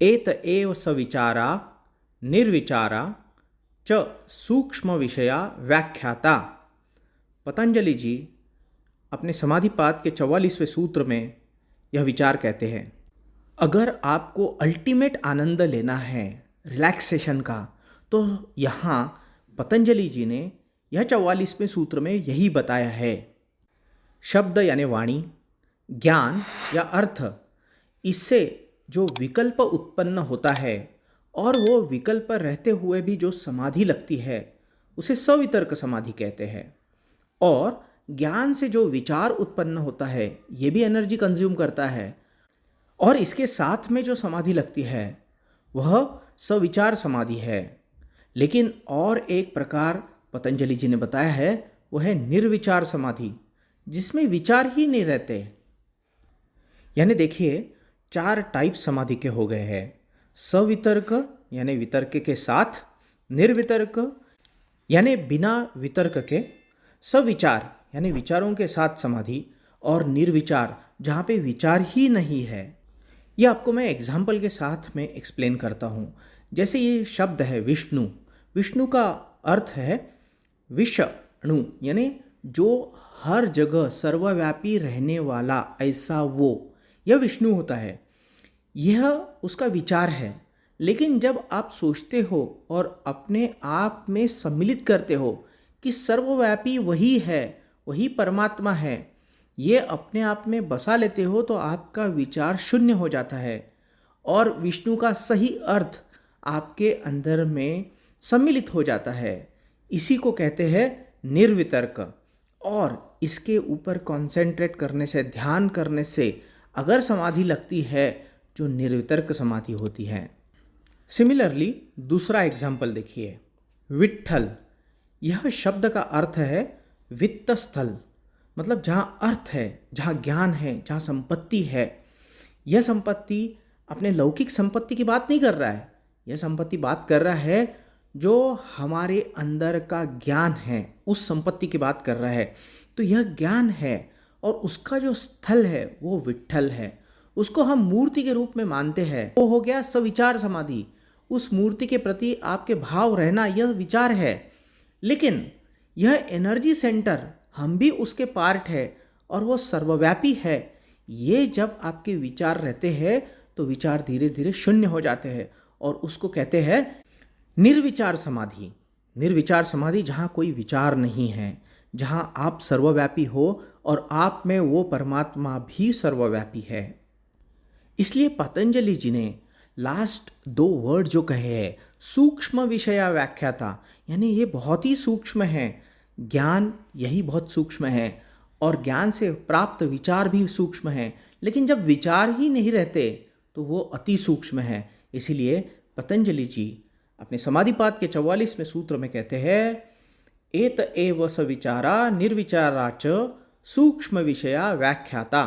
एत एव सविचारा निर्विचारा च सूक्ष्म विषया व्याख्याता। पतंजलि जी अपने समाधिपाद के 44वें सूत्र में यह विचार कहते हैं, अगर आपको अल्टीमेट आनंद लेना है रिलैक्सेशन का, तो यहाँ पतंजलि जी ने यह 44वें सूत्र में यही बताया है। शब्द यानी वाणी, ज्ञान या अर्थ, इससे जो विकल्प उत्पन्न होता है और वो विकल्प रहते हुए भी जो समाधि लगती है उसे सवितर्क समाधि कहते हैं। और ज्ञान से जो विचार उत्पन्न होता है ये भी एनर्जी कंज्यूम करता है, और इसके साथ में जो समाधि लगती है वह सविचार समाधि है। लेकिन और एक प्रकार पतंजलि जी ने बताया है, वह है निर्विचार समाधि, जिसमें विचार ही नहीं रहते। यानी देखिए 4 टाइप समाधि के हो गए हैं। सवितर्क यानी वितर्क के साथ, निर्वितर्क यानी बिना वितर्क के, सविचार यानी विचारों के साथ समाधि, और निर्विचार जहाँ पे विचार ही नहीं है। ये आपको मैं एग्जाम्पल के साथ में एक्सप्लेन करता हूँ। जैसे ये शब्द है विष्णु, विष्णु का अर्थ है विषणु, यानी जो हर जगह सर्वव्यापी रहने वाला ऐसा वो, यह विष्णु होता है। यह उसका विचार है। लेकिन जब आप सोचते हो और अपने आप में सम्मिलित करते हो कि सर्वव्यापी वही है, वही परमात्मा है, ये अपने आप में बसा लेते हो, तो आपका विचार शून्य हो जाता है और विष्णु का सही अर्थ आपके अंदर में सम्मिलित हो जाता है। इसी को कहते हैं निर्वितर्क। और इसके ऊपर कंसंट्रेट करने से, ध्यान करने से अगर समाधि लगती है, जो निर्वितर्क समाधि होती है। सिमिलरली दूसरा एग्जाम्पल देखिए, विट्ठल। यह शब्द का अर्थ है वित्त स्थल, मतलब जहाँ अर्थ है, जहाँ ज्ञान है, जहाँ संपत्ति है। यह संपत्ति अपने लौकिक संपत्ति की बात नहीं कर रहा है, यह संपत्ति बात कर रहा है जो हमारे अंदर का ज्ञान है, उस संपत्ति की बात कर रहा है। तो यह ज्ञान है और उसका जो स्थल है वो विट्ठल है। उसको हम मूर्ति के रूप में मानते हैं, वो हो गया सविचार समाधि। उस मूर्ति के प्रति आपके भाव रहना यह विचार है। लेकिन यह एनर्जी सेंटर, हम भी उसके पार्ट है और वो सर्वव्यापी है। ये जब आपके विचार रहते हैं तो विचार धीरे धीरे शून्य हो जाते हैं और उसको कहते हैं निर्विचार समाधि। निर्विचार समाधि जहाँ कोई विचार नहीं है, जहाँ आप सर्वव्यापी हो और आप में वो परमात्मा भी सर्वव्यापी है। इसलिए पतंजलि जी ने लास्ट 2 वर्ड जो कहे हैं, सूक्ष्म विषया व्याख्याता, यानी ये बहुत ही सूक्ष्म है। ज्ञान यही बहुत सूक्ष्म है और ज्ञान से प्राप्त विचार भी सूक्ष्म है। लेकिन जब विचार ही नहीं रहते तो वो अति सूक्ष्म है। इसीलिए पतंजलि जी अपने समाधिपाद के 44वें सूत्र में कहते हैं, एत एव सविचारा निर्विचारा च सूक्ष्म विषया व्याख्याता।